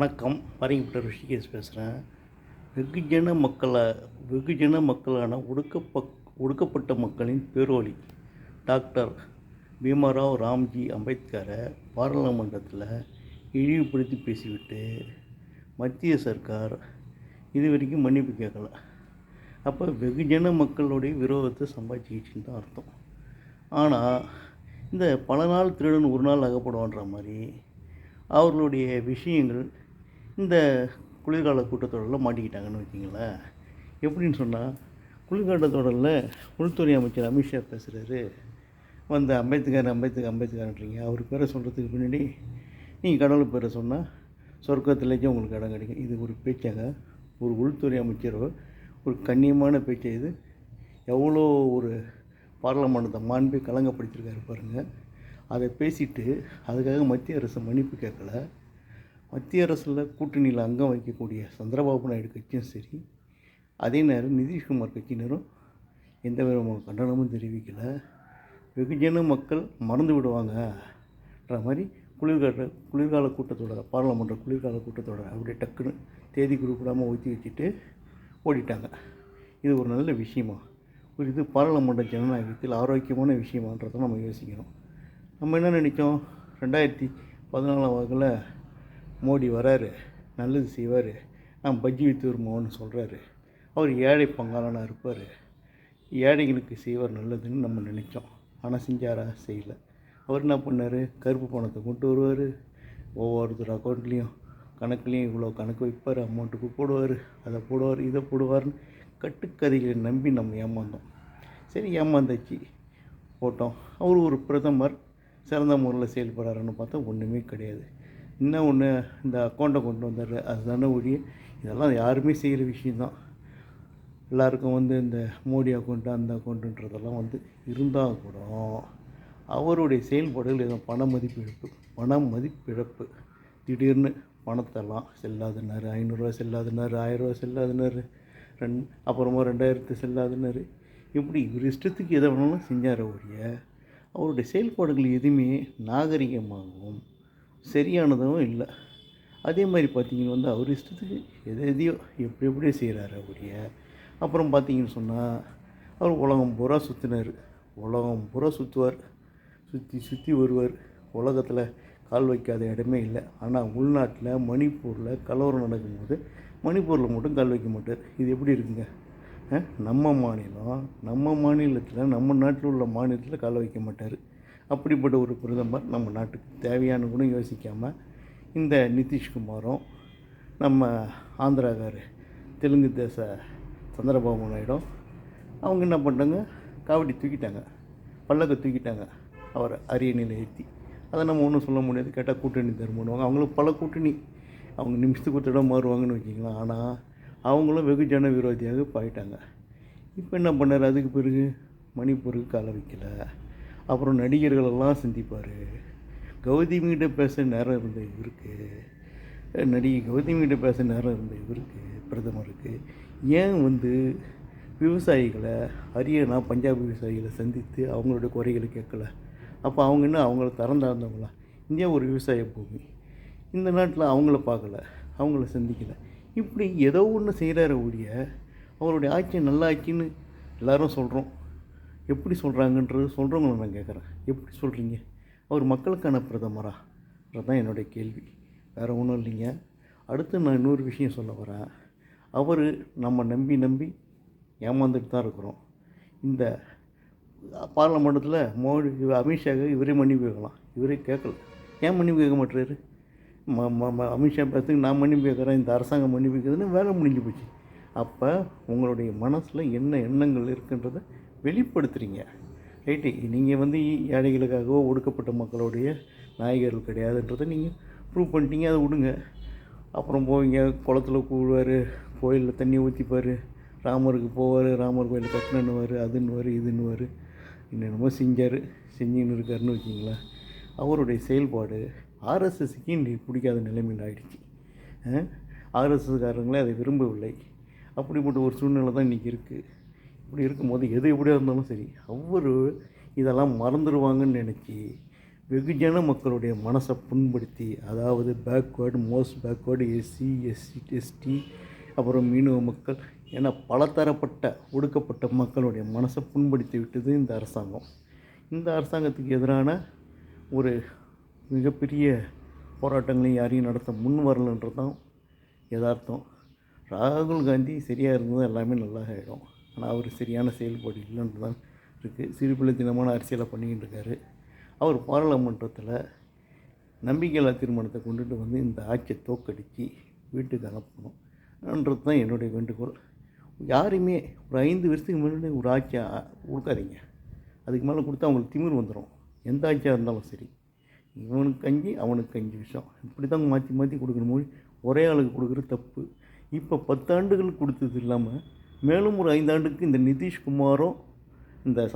வணக்கம். பரங்கிப்பட்ட ரிஷிகேஷ் பேசுகிறேன். வெகுஜன மக்களான ஒடுக்கப்பட்ட மக்களின் பேரொளி டாக்டர் பீமாராவ் ராம்ஜி அம்பேத்கரை பாராளுமன்றத்தில் இழிவுபடுத்தி பேசிவிட்டு மத்திய சர்க்கார் இது வரைக்கும் மன்னிப்பு கேட்கல. அப்போ வெகுஜன மக்களுடைய விரோதத்தை சம்பாதிச்சிக்கிச்சின்னு தான் அர்த்தம். ஆனால் இந்த பல நாள் திருடன் ஒரு நாள் அகப்படுவான்ற மாதிரி அவர்களுடைய விஷயங்கள் இந்த குளிர்கால கூட்டத்தொடரில் மாட்டிக்கிட்டாங்கன்னு வச்சிங்களேன். எப்படின்னு சொன்னால், குளிர்கால தொடரில் உள்துறை அமைச்சர் அமித்ஷா பேசுகிறாரு. அம்பேத்கர்ன்றீங்க. அவர் பேரை சொல்கிறதுக்கு பின்னாடி நீங்கள் கடவுள் பேரை சொன்னால் சொர்க்கத்திலேயும் உங்களுக்கு இடம் கிடைக்கும். இது ஒரு பேச்சாங்க. ஒரு உள்துறை அமைச்சர் ஒரு கண்ணியமான பேச்சை இது எவ்வளோ ஒரு பாராளுமன்றத்தை மாண்பை கலங்கப்படுத்தியிருக்காரு பாருங்கள். அதை பேசிட்டு அதுக்காக மத்திய அரசு மன்னிப்பு கேட்கல. மத்திய அரசில் கூட்டணியில் அங்கம் வைக்கக்கூடிய சந்திரபாபு நாயுடு கட்சியும் சரி, அதே நேரம் நிதிஷ்குமார் கட்சியினரும் எந்த விதமான கண்டனமும் தெரிவிக்கலை. வெகுஜன மக்கள் மறந்து விடுவாங்கன்ற மாதிரி குளிர்கால கூட்டத்தொடர், பாராளுமன்ற குளிர்கால கூட்டத்தொடர் அப்படியே டக்குன்னு தேதி குறிப்பிடாமல் ஊற்றி வச்சுட்டு ஓடிட்டாங்க. இது ஒரு நல்ல விஷயமா? இது பாராளுமன்ற ஜனநாயகத்தில் ஆரோக்கியமான விஷயமான்றதை நம்ம யோசிக்கணும். நம்ம என்ன நினைச்சோம், 2014 வாக்கில் மோடி வராரு, நல்லது செய்வார், நான் பஜ்ஜி வித்து வருமோன்னு சொல்கிறாரு, அவர் ஏழை பங்காளனாக இருப்பார், ஏழைகளுக்கு செய்வார் நல்லதுன்னு நம்ம நினச்சோம். ஆனால் செஞ்சாரா? செய்யலை. அவர் என்ன பண்ணார், கருப்பு பணத்தை கொண்டு வருவார், ஒவ்வொருத்தர் அக்கௌண்ட்லேயும் கணக்குலேயும் இவ்வளோ கணக்கு வைப்பார், அமௌண்ட்டுக்கு போடுவார், அதை போடுவார், இதை போடுவார்னு கட்டுக்கதைகளை நம்பி நம்ம ஏமாந்தோம். சரி, ஏமாந்தாச்சு, போட்டோம். அவர் ஒரு பிரதமர் சிறந்த முறையில் செயல்படுறாருன்னு பார்த்தா ஒன்றுமே கிடையாது. இன்னும் ஒன்று, இந்த அக்கௌண்ட்டை கொண்டு வந்தார், அதுதானே ஒழிய இதெல்லாம் யாருமே செய்கிற விஷயந்தான். எல்லாருக்கும் இந்த மோடி அக்கௌண்ட்டு அந்த அக்கௌண்ட்டுன்றதெல்லாம் இருந்தால் கூட அவருடைய செயல்பாடுகள் எதுவும் பண மதிப்பிழப்பு. திடீர்னு பணத்தெல்லாம் செல்லாதுன்னாரு, 500 செல்லாதுன்னாரு, 1000 செல்லாதுன்னாரு, அப்புறமா 2000 செல்லாதுன்னாரு. இப்படி ஒரு இஷ்டத்துக்கு எதை வேணாலும் செஞ்சார் ஒழிய அவருடைய செயல்பாடுகள் எதுவுமே நாகரிகமாகவும் சரியானதும் இல்லை. அதே மாதிரி பார்த்திங்கன்னு அவர் இஷ்டத்துக்கு எதையோ எப்படியோ செய்கிறாரு அவருடைய. அப்புறம் பார்த்திங்கன்னு சொன்னால், அவர் உலகம் பூரா சுற்றுவார், சுற்றி வருவார். உலகத்தில் கால் வைக்காத இடமே இல்லை. ஆனால் உள்நாட்டில் மணிப்பூரில் கலவரம் நடக்கும்போது மணிப்பூரில் மட்டும் கால் வைக்க மாட்டார். இது எப்படி இருக்குங்க? நம்ம மாநிலத்தில் நம்ம நாட்டில் உள்ள மாநிலத்தில் கால் வைக்க மாட்டார். அப்படிப்பட்ட ஒரு பிரதமர் நம்ம நாட்டுக்கு தேவையான கூட யோசிக்காமல் இந்த நிதிஷ்குமாரும் நம்ம ஆந்திராக்கார் தெலுங்கு தேச சந்திரபாபு நாயுடும் அவங்க என்ன பண்ணிட்டாங்க, காவடி தூக்கிட்டாங்க, பல்லக்கை தூக்கிட்டாங்க அவரை அரியணையில் ஏற்றி. அதை நம்ம ஒன்றும் சொல்ல முடியாது. கேட்டால் கூட்டணி தருமானுவாங்க. அவங்களும் பல கூட்டணி, அவங்க நிமிஷத்துக்கு ஒரு தடவை மாறுவாங்கன்னு வச்சிக்கலாம். ஆனால் அவங்களும் வெகுஜன விரோதியாக போயிட்டாங்க. இப்போ என்ன பண்ணார், அதுக்கு பிறகு மணிப்பூருக்கு கால வைக்கலை. அப்புறம் நடிகர்களெல்லாம் சந்திப்பார். கௌதமிகிட்ட பேச நேரம் இருந்த இவருக்கு, நடிகை கௌதமிகிட்ட பேச நேரம் இருந்த இவருக்கு, பிரதமருக்கு ஏன் விவசாயிகளை, ஹரியானா பஞ்சாப் விவசாயிகளை சந்தித்து அவங்களோட குறைகளை கேட்கல? அப்போ அவங்க என்ன, அவங்கள திறந்தார்ந்தவங்களா? இந்தியா ஒரு விவசாய பூமி. இந்த நாட்டில் அவங்கள பார்க்கல, அவங்கள சந்திக்கலை. இப்படி ஏதோ ஒன்று செய்கிறார ஒழிய அவருடைய ஆட்சி நல்ல ஆட்சின்னு எல்லோரும் சொல்கிறோம். எப்படி சொல்கிறவங்கள நான் கேட்குறேன். எப்படி சொல்கிறீங்க? அவர் மக்களுக்கான பிரதமரான்றதான் என்னுடைய கேள்வி, வேறு ஒன்றும் இல்லைங்க. அடுத்து நான் இன்னொரு விஷயம் சொல்ல வரேன். அவர் நம்ம நம்பி ஏமாந்துட்டு தான் இருக்கிறோம். இந்த பாராளுமன்றத்தில் மோடி அமித்ஷாவுக்கு இவரே மன்னிப்பு கேட்கலாம், இவரே கேட்கல. ஏன் மன்னிப்பு கேட்க மாட்டுறாரு? அமித்ஷா பேசுறதுக்கு நான் மன்னிப்பு கேட்குறேன், இந்த அரசாங்கம் மன்னிப்பு கேட்குதுன்னு வேலை முடிஞ்சு போச்சு. அப்போ உங்களுடைய மனசில் என்ன எண்ணங்கள் இருக்குன்றதை வெளிப்படுத்துகிறீங்க, ரைட்டு? நீங்கள் ஏழைகளுக்காகவோ ஒடுக்கப்பட்ட மக்களுடைய நாயகர்கள் கிடையாதுன்றதை நீங்கள் ப்ரூவ் பண்ணிட்டீங்க. அதை விடுங்க. அப்புறம் போவீங்க, குளத்தில் கூடுவார், கோயிலில் தண்ணி ஊற்றிப்பார், ராமருக்கு போவார், ராமர் கோயிலில் கட்டணுன்னுவார், அதுன்னுவார், இதுன்னுவார், என்னென்னமோ செஞ்சுன்னு இருக்காருன்னு வச்சிங்களேன். அவருடைய செயல்பாடு ஆர்எஸ்எஸ்க்கு இன்றைக்கி பிடிக்காத நிலைமையில் ஆகிடுச்சு. ஆர்எஸ்எஸ்காரங்களே அதை விரும்பவில்லை. அப்படிப்பட்ட ஒரு சூழ்நிலை தான் இன்றைக்கி இருக்குது. இப்படி இருக்கும்போது எது எப்படியா இருந்தாலும் சரி, அவர் இதெல்லாம் மறந்துடுவாங்கன்னு நினச்சி வெகுஜன மக்களுடைய மனசை புண்படுத்தி, அதாவது backward, most backward, SC, SC, ST, அப்புறம் மீனவ மக்கள் என பலதரப்பட்ட ஒடுக்கப்பட்ட மக்களுடைய மனசை புண்படுத்தி விட்டது இந்த அரசாங்கம். இந்த அரசாங்கத்துக்கு எதிரான ஒரு மிகப்பெரிய போராட்டங்களையும் யாரையும் நடத்த முன் வரலன்றது தான் யதார்த்தம். ராகுல் காந்தி சரியாக இருந்தது எல்லாமே நல்லா ஆகிடும். ஆனால் அவர் சரியான செயல்பாடு இல்லைன்றது தான் இருக்குது. சிறுபிள்ளைத்தனமான அரசியலை பண்ணிக்கிட்டு இருக்காரு. அவர் பாராளுமன்றத்தில் நம்பிக்கையில்லா தீர்மானத்தை கொண்டுட்டு வந்து இந்த ஆட்சியை தோற்கடித்து வீட்டுக்கு அனுப்பணும்ன்றது தான் என்னுடைய வேண்டுகோள். யாரையுமே ஒரு 5 வருஷத்துக்கு முன்னாடி ஒரு ஆட்சியை கொடுக்காதீங்க. அதுக்கு மேலே கொடுத்தா அவங்களுக்கு திமிர் வந்துடும். எந்த ஆட்சியாக இருந்தாலும் சரி, இவனுக்கு 5 அவனுக்கு 5 விஷயம் இப்படி தான் மாற்றி மாற்றி கொடுக்கணும். ஒரே ஆளுக்கு கொடுக்குறது தப்பு. இப்போ 10 ஆண்டுகள் கொடுத்தது இல்லாமல் மேலும் ஒரு 5 ஆண்டுக்கு இந்த நிதிஷ்குமாரும் இந்த